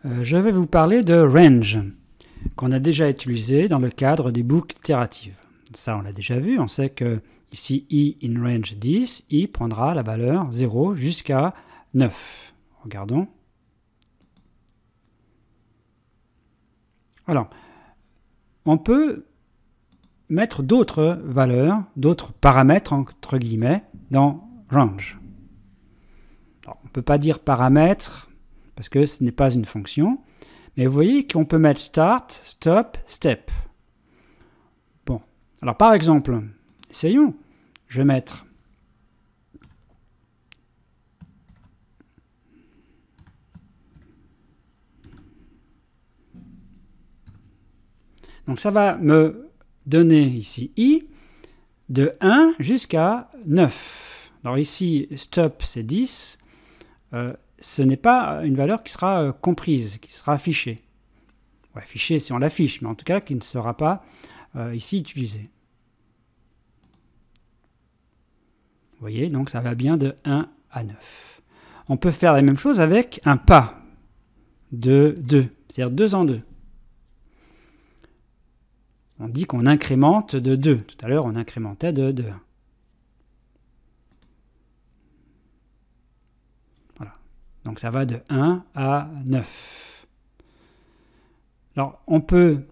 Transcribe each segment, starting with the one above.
Je vais vous parler de range, qu'on a déjà utilisé dans le cadre des boucles itératives. Ça, on l'a déjà vu. On sait que ici, i in range 10, i prendra la valeur 0 jusqu'à 9. Regardons. Alors, on peut mettre d'autres valeurs, d'autres paramètres, entre guillemets, dans range. Alors, on ne peut pas dire paramètre, parce que ce n'est pas une fonction. Mais vous voyez qu'on peut mettre start, stop, step. Bon, alors par exemple, essayons. Je vais mettre donc ça va me donner ici i de 1 jusqu'à 9. Alors ici, stop, c'est 10. Ce n'est pas une valeur qui sera comprise, qui sera affichée. Ou affichée si on l'affiche, mais en tout cas qui ne sera pas ici utilisée. Vous voyez, donc ça va bien de 1 à 9. On peut faire la même chose avec un pas de 2, c'est-à-dire 2 en 2. On dit qu'on incrémente de 2. Tout à l'heure, on incrémentait de 1. Voilà. Donc ça va de 1 à 9. Alors, on peut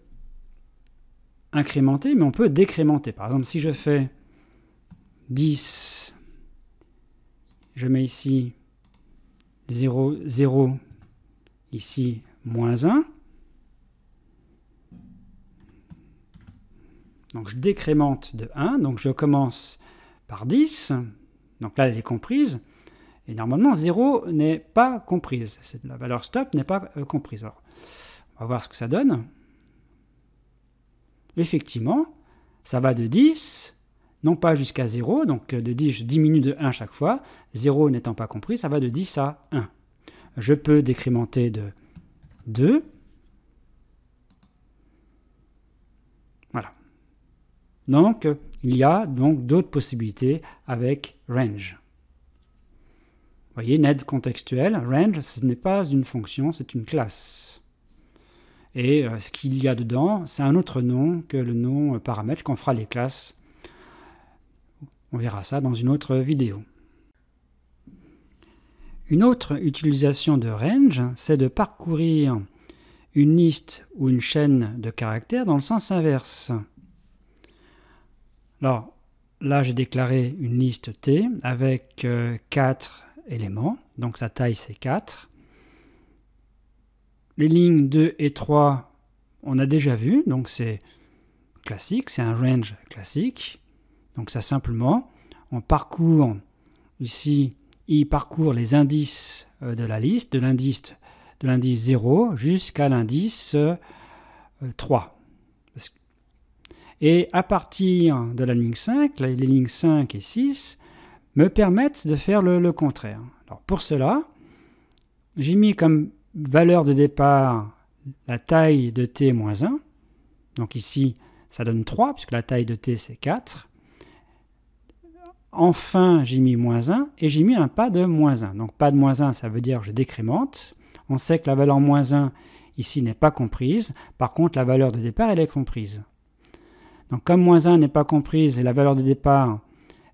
incrémenter, mais on peut décrémenter. Par exemple, si je fais 10, je mets ici 0, 0, ici moins 1. Donc je décrémente de 1, donc je commence par 10, donc là elle est comprise, et normalement 0 n'est pas comprise, la valeur stop n'est pas comprise. Alors, on va voir ce que ça donne. Effectivement, ça va de 10, non pas jusqu'à 0, donc de 10 je diminue de 1 chaque fois, 0 n'étant pas compris, ça va de 10 à 1. Je peux décrémenter de 2. Voilà. Donc, il y a donc d'autres possibilités avec range. Vous voyez, une aide contextuelle, range, ce n'est pas une fonction, c'est une classe. Et ce qu'il y a dedans, c'est un autre nom que le nom paramètre qu'on fera les classes. On verra ça dans une autre vidéo. Une autre utilisation de range, c'est de parcourir une liste ou une chaîne de caractères dans le sens inverse. Alors, là, j'ai déclaré une liste T avec 4 éléments, donc sa taille, c'est 4. Les lignes 2 et 3, on a déjà vu, donc c'est classique, c'est un range classique. Donc ça, simplement, on parcourt, ici, il parcourt les indices de la liste, de l'indice 0 jusqu'à l'indice 3. Et à partir de la ligne 5, les lignes 5 et 6 me permettent de faire le contraire. Alors pour cela, j'ai mis comme valeur de départ la taille de t moins 1. Donc ici, ça donne 3, puisque la taille de t, c'est 4. Enfin, j'ai mis moins 1 et j'ai mis un pas de moins 1. Donc pas de moins 1, ça veut dire que je décrémente. On sait que la valeur moins 1, ici, n'est pas comprise. Par contre, la valeur de départ, elle est comprise. Donc comme moins 1 n'est pas comprise et la valeur de départ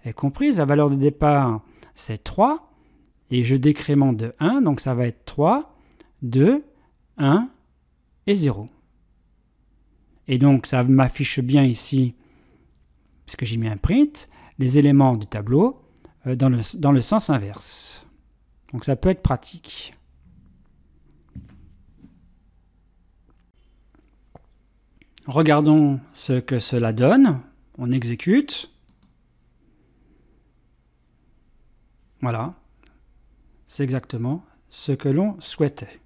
est comprise, la valeur de départ c'est 3 et je décrémente de 1, donc ça va être 3, 2, 1 et 0. Et donc ça m'affiche bien ici, puisque j'ai mis un print, les éléments du tableau dans le sens inverse. Donc ça peut être pratique. Regardons ce que cela donne. On exécute. Voilà. C'est exactement ce que l'on souhaitait.